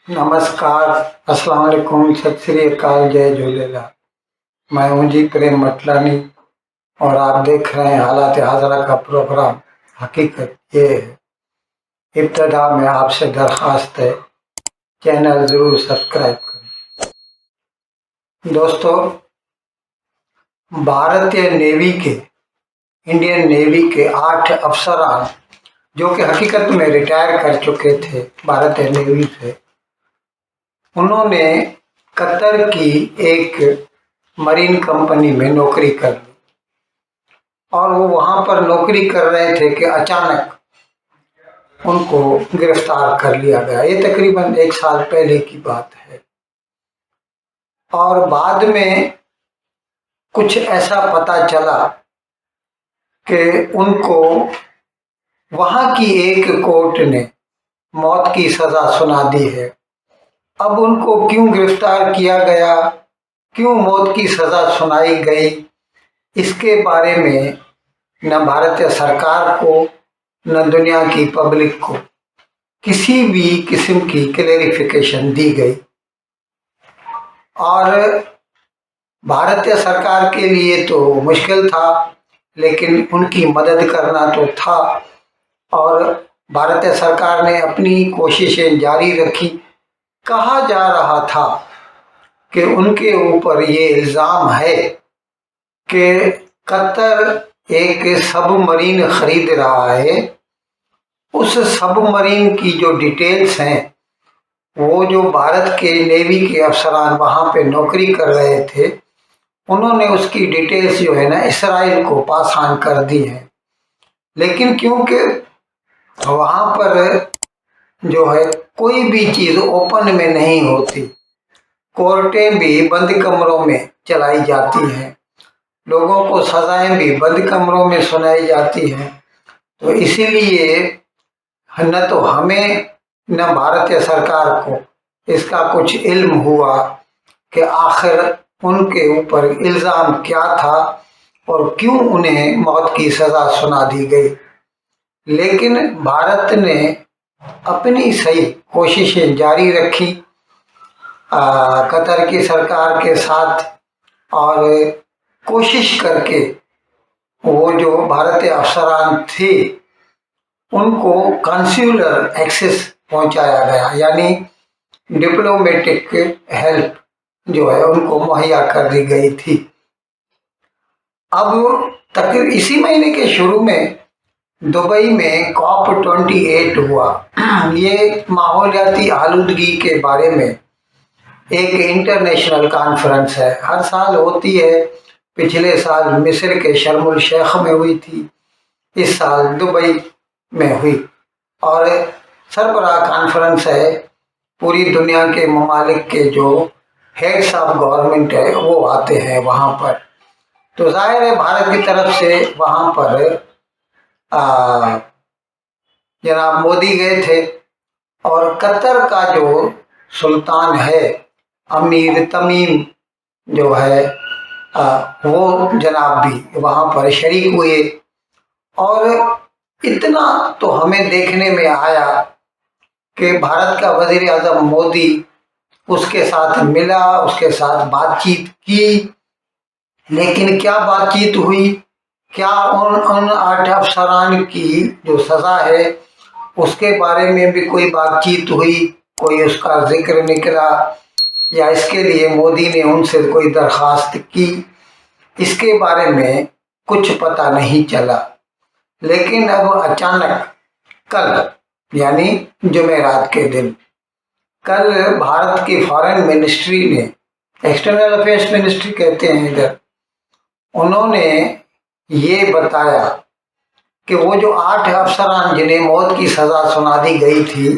नमस्कार, अस्सलाम वालेकुम, सत श्री अकाल, जय झूलेलाल। मैं हूं जी प्रेम मटलानी और आप देख रहे हैं हालात हाजरा का प्रोग्राम हकीकत ये है। इब्तदा में आपसे दरख्वास्त है, चैनल जरूर सब्सक्राइब करें। दोस्तों, भारतीय नेवी के इंडियन नेवी के 8 अफसरान जो कि हकीकत में रिटायर कर चुके थे भारतीय नेवी से, उन्होंने कतर की एक मरीन कंपनी में नौकरी कर ली और वो वहां पर नौकरी कर रहे थे कि अचानक उनको गिरफ्तार कर लिया गया। ये तकरीबन 1 साल पहले की बात है और बाद में कुछ ऐसा पता चला कि उनको वहां की एक कोर्ट ने मौत की सजा सुना दी है। अब उनको क्यों गिरफ्तार किया गया, क्यों मौत की सजा सुनाई गई, इसके बारे में न भारतीय सरकार को न दुनिया की पब्लिक को किसी भी किस्म की क्लेरिफिकेशन दी गई और भारतीय सरकार के लिए तो मुश्किल था, लेकिन उनकी मदद करना तो था और भारतीय सरकार ने अपनी कोशिशें जारी रखी। कहा जा रहा था कि उनके ऊपर ये इल्ज़ाम है कि कतर एक सबमरीन खरीद रहा है। उस सबमरीन की जो डिटेल्स हैं, वो जो भारत के नेवी के अफसरान वहाँ पे नौकरी कर रहे थे, उन्होंने उसकी डिटेल्स जो है ना इसराइल को पास ऑन कर दी है। लेकिन क्योंकि वहाँ पर जो है कोई भी चीज़ ओपन में नहीं होती, कोर्टें भी बंद कमरों में चलाई जाती हैं, लोगों को सजाएं भी बंद कमरों में सुनाई जाती हैं, तो इसीलिए न तो हमें न भारतीय सरकार को इसका कुछ इल्म हुआ कि आखिर उनके ऊपर इल्ज़ाम क्या था और क्यों उन्हें मौत की सज़ा सुना दी गई। लेकिन भारत ने अपनी सही कोशिशें जारी रखी कतर की सरकार के साथ और कोशिश करके वो जो भारतीय अफसरान थे उनको कंस्यूलर एक्सेस पहुंचाया गया, यानी डिप्लोमेटिक हेल्प जो है उनको मुहैया कर दी गई थी। अब तकरीबन इसी महीने के शुरू में दुबई में COP28 हुआ। ये माहौलियाती आलूदगी के बारे में एक इंटरनेशनल कॉन्फ्रेंस है, हर साल होती है। पिछले साल मिस्र के शर्म शेख में हुई थी, इस साल दुबई में हुई और सरबराह कॉन्फ्रेंस है। पूरी दुनिया के ममालिक के जो हेड्स ऑफ गवर्नमेंट है वो आते हैं वहाँ पर। तो जाहिर है भारत की तरफ से वहाँ पर जनाब मोदी गए थे और कतर का जो सुल्तान है अमीर तमीम जो है वो जनाब भी वहाँ पर शरीक हुए और इतना तो हमें देखने में आया कि भारत का वजीर आजम मोदी उसके साथ मिला, उसके साथ बातचीत की। लेकिन क्या बातचीत हुई, क्या उन 8 अफसरान की जो सज़ा है उसके बारे में भी कोई बातचीत हुई, कोई उसका जिक्र निकला, या इसके लिए मोदी ने उनसे कोई दरख्वास्त की, इसके बारे में कुछ पता नहीं चला। लेकिन अब अचानक कल यानी जुमेरात के दिन कल भारत की फॉरेन मिनिस्ट्री ने, एक्सटर्नल अफेयर्स मिनिस्ट्री कहते हैं इधर, उन्होंने ये बताया कि वो जो 8 अफसरान जिन्हें मौत की सज़ा सुना दी गई थी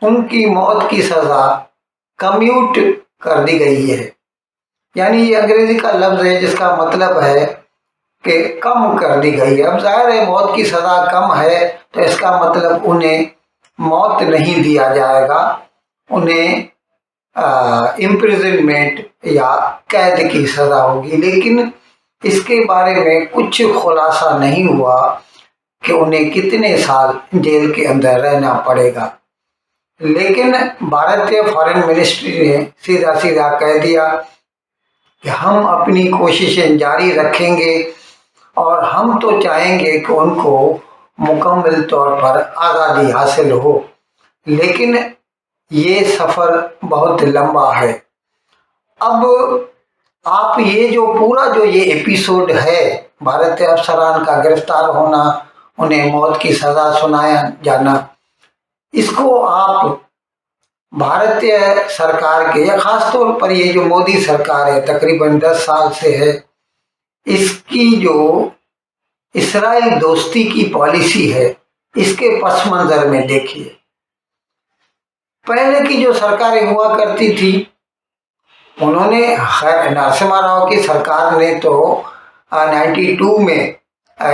उनकी मौत की सज़ा कम्यूट कर दी गई है। यानी ये अंग्रेजी का लफ्ज़ है जिसका मतलब है कि कम कर दी गई है। अब जाहिर है मौत की सज़ा कम है तो इसका मतलब उन्हें मौत नहीं दिया जाएगा, उन्हें इम्प्रिजनमेंट या कैद की सज़ा होगी। लेकिन इसके बारे में कुछ खुलासा नहीं हुआ कि उन्हें कितने साल जेल के अंदर रहना पड़ेगा। लेकिन भारतीय फॉरेन मिनिस्ट्री ने सीधा सीधा कह दिया कि हम अपनी कोशिशें जारी रखेंगे और हम तो चाहेंगे कि उनको मुकम्मल तौर पर आज़ादी हासिल हो, लेकिन ये सफ़र बहुत लंबा है। अब आप ये जो पूरा जो ये एपिसोड है, भारतीय अफसरान का गिरफ्तार होना, उन्हें मौत की सज़ा सुनाया जाना, इसको आप भारतीय सरकार के या खास तौर पर ये जो मोदी सरकार है तकरीबन 10 साल से है, इसकी जो इसराइल दोस्ती की पॉलिसी है, इसके पस मंजर में देखिए। पहले की जो सरकारें हुआ करती थी, उन्होंने नरसिम्हा राव की सरकार ने तो 92 में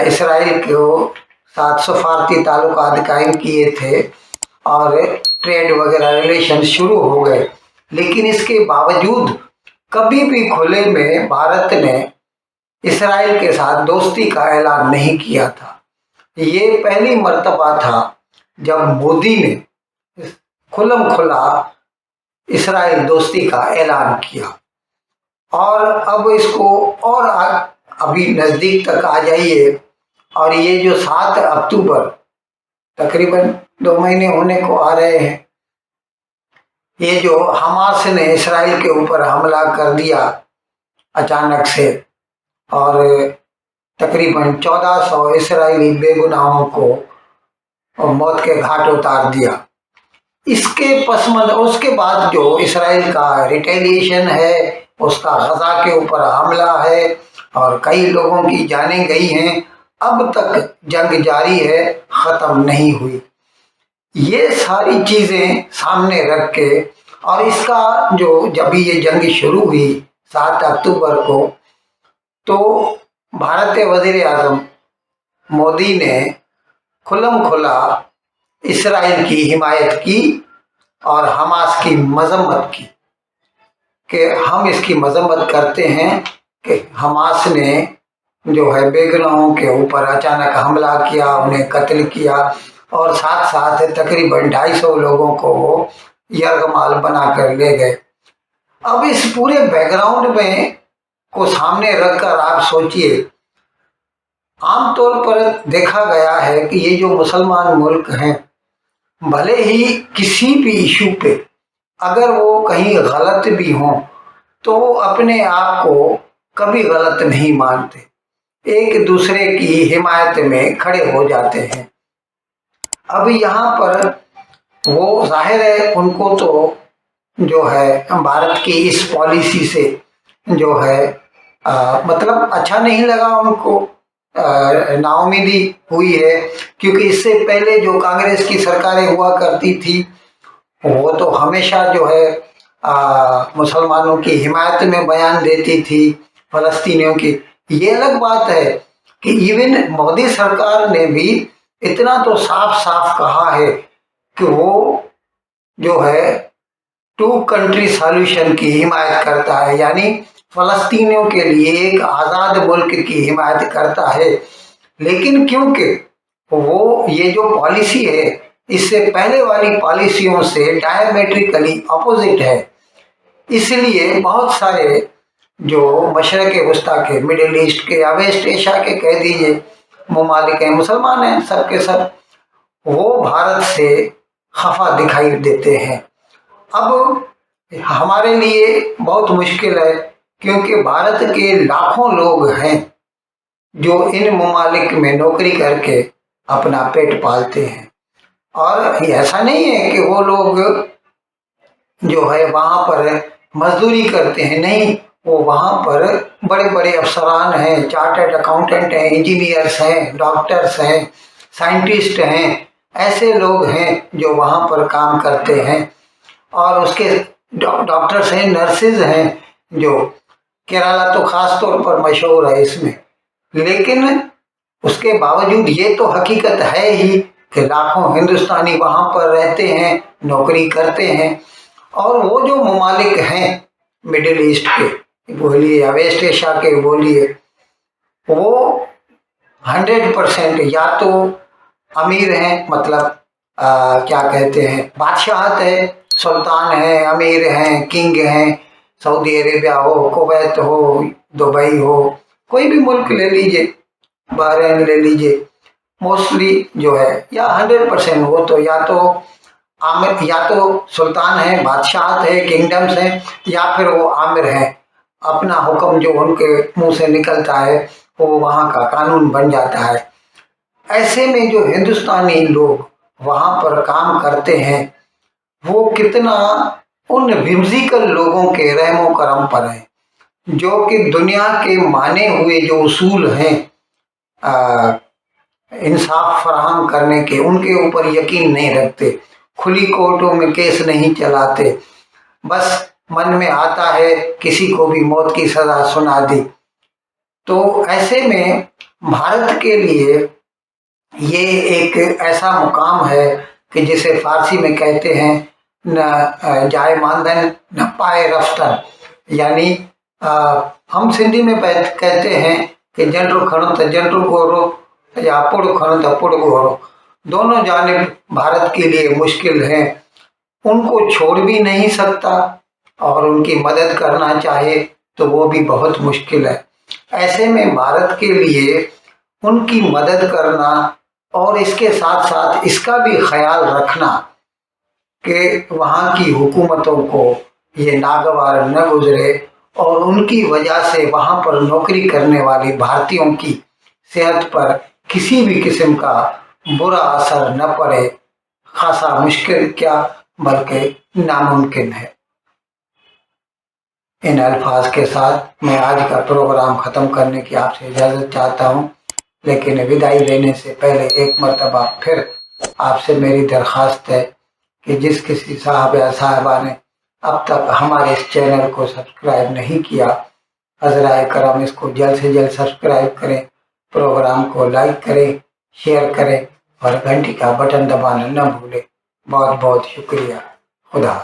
इसराइल को साथ सफारती ताल्लुकात कायम किए थे और ट्रेड वगैरह रिलेशन शुरू हो गए, लेकिन इसके बावजूद कभी भी खुले में भारत ने इसराइल के साथ दोस्ती का ऐलान नहीं किया था। ये पहली मर्तबा था जब मोदी ने खुल्लम खुला इसराइल दोस्ती का ऐलान किया। और अब इसको और अभी नज़दीक तक आ जाइए, और ये जो 7 अक्टूबर तकरीबन 2 महीने होने को आ रहे हैं, ये जो हमास ने इसराइल के ऊपर हमला कर दिया अचानक से और तकरीबन 1400 इसराइली बेगुनाहों को मौत के घाट उतार दिया, इसके पसमंद उसके बाद जो इसराइल का रिटेलिएशन है, उसका गजा के ऊपर हमला है और कई लोगों की जानें गई हैं, अब तक जंग जारी है, ख़त्म नहीं हुई। ये सारी चीज़ें सामने रख के और इसका जो जब ये जंग शुरू हुई 7 अक्टूबर को, तो भारतीय वज़ीर आज़म मोदी ने खुल्लम खुला इसराइल की हिमायत की और हमास की मजम्मत की कि हम इसकी मजम्मत करते हैं कि हमास ने जो है बेगुनाहों के ऊपर अचानक हमला किया, उन्हें कत्ल किया और साथ साथ तकरीबन 250 लोगों को वो यरगमाल बनाकर ले गए। अब इस पूरे बैकग्राउंड में को सामने रखकर आप सोचिए, आमतौर पर देखा गया है कि ये जो मुसलमान मुल्क हैं, भले ही किसी भी इशू पे अगर वो कहीं गलत भी हों तो वो अपने आप को कभी गलत नहीं मानते, एक दूसरे की हिमायत में खड़े हो जाते हैं। अब यहाँ पर वो जाहिर है उनको तो जो है भारत की इस पॉलिसी से जो है मतलब अच्छा नहीं लगा, उनको नाउमीदी हुई है, क्योंकि इससे पहले जो कांग्रेस की सरकारें हुआ करती थी वो तो हमेशा जो है मुसलमानों की हिमायत में बयान देती थी, फलस्तीनियों की। ये अलग बात है कि इवन मोदी सरकार ने भी इतना तो साफ साफ कहा है कि वो जो है 2 कंट्री सॉल्यूशन की हिमायत करता है, यानी फलस्तीनियों के लिए एक आज़ाद मुल्क की हिमायत करता है। लेकिन क्योंकि वो ये जो पॉलिसी है इससे पहले वाली पॉलिसियों से डायमेट्रिकली अपोजिट है, इसलिए बहुत सारे जो मशरक़ वस्ता के, मिडिल ईस्ट के या वेस्ट एशिया के कह दीजिए ममालिक हैं, मुसलमान हैं सब के सब, वो भारत से खफा दिखाई देते हैं। अब हमारे लिए बहुत मुश्किल है, क्योंकि भारत के लाखों लोग हैं जो इन ममालिक में नौकरी करके अपना पेट पालते हैं, और ऐसा नहीं है कि वो लोग जो है वहाँ पर मजदूरी करते हैं, नहीं, वो वहाँ पर बड़े बड़े अफसरान हैं, चार्टर्ड अकाउंटेंट हैं, इंजीनियर्स हैं, डॉक्टर्स हैं, साइंटिस्ट हैं, ऐसे लोग हैं जो वहाँ पर काम करते हैं। और उसके डॉक्टर्स हैं, नर्सेज हैं, जो केरला तो ख़ास तौर पर मशहूर है इसमें। लेकिन उसके बावजूद ये तो हकीकत है ही कि लाखों हिंदुस्तानी वहाँ पर रहते हैं, नौकरी करते हैं, और वो जो ममालिक हैं मिडिल ईस्ट के बोलिए या वेस्ट एशिया के बोलिए, वो 100% या तो अमीर हैं, मतलब क्या कहते हैं, बादशाहत है, सुल्तान है, अमीर हैं, किंग हैं, सऊदी अरेबिया हो, कुवैत हो, दुबई हो, कोई भी मुल्क ले लीजिए, बहरीन ले लीजिए, मोस्टली जो है या 100% वो तो या तो आमिर, या तो सुल्तान है, बादशाहत है, किंगडम्स हैं, या फिर वो आमिर हैं। अपना हुक्म जो उनके मुंह से निकलता है वो वहाँ का कानून बन जाता है। ऐसे में जो हिंदुस्तानी लोग वहाँ पर काम करते हैं वो कितना उन whimsical लोगों के रहमो करम पर है, जो कि दुनिया के माने हुए जो उसूल हैं इंसाफ फराहम करने के, उनके ऊपर यकीन नहीं रखते, खुली कोर्टों में केस नहीं चलाते, बस मन में आता है किसी को भी मौत की सजा सुना दी। तो ऐसे में भारत के लिए ये एक ऐसा मुकाम है कि जिसे फारसी में कहते हैं न जाए मानधन न पाए रफ्तन, यानी हम सिंधी में कहते हैं कि जनरु खणो त जनरु गोरो या पुड़ खणो त पुड़ गोरो। दोनों जानिब भारत के लिए मुश्किल है, उनको छोड़ भी नहीं सकता और उनकी मदद करना चाहे तो वो भी बहुत मुश्किल है। ऐसे में भारत के लिए उनकी मदद करना और इसके साथ साथ इसका भी ख्याल रखना कि वहाँ की हुकूमतों को ये नागवार न गुजरे और उनकी वजह से वहाँ पर नौकरी करने वाली भारतीयों की सेहत पर किसी भी किस्म का बुरा असर न पड़े, खासा मुश्किल क्या बल्कि नामुमकिन है। इन अल्फाज के साथ मैं आज का प्रोग्राम ख़त्म करने की आपसे इजाज़त चाहता हूँ, लेकिन विदाई लेने से पहले एक मरतबा फिर आपसे मेरी दरख्वास्त है कि जिस किसी साहब या साहबा ने अब तक हमारे इस चैनल को सब्सक्राइब नहीं किया, हज़राए करम इसको जल्द से जल्द सब्सक्राइब करें, प्रोग्राम को लाइक करें, शेयर करें और घंटी का बटन दबाना न भूलें। बहुत बहुत शुक्रिया। खुदा।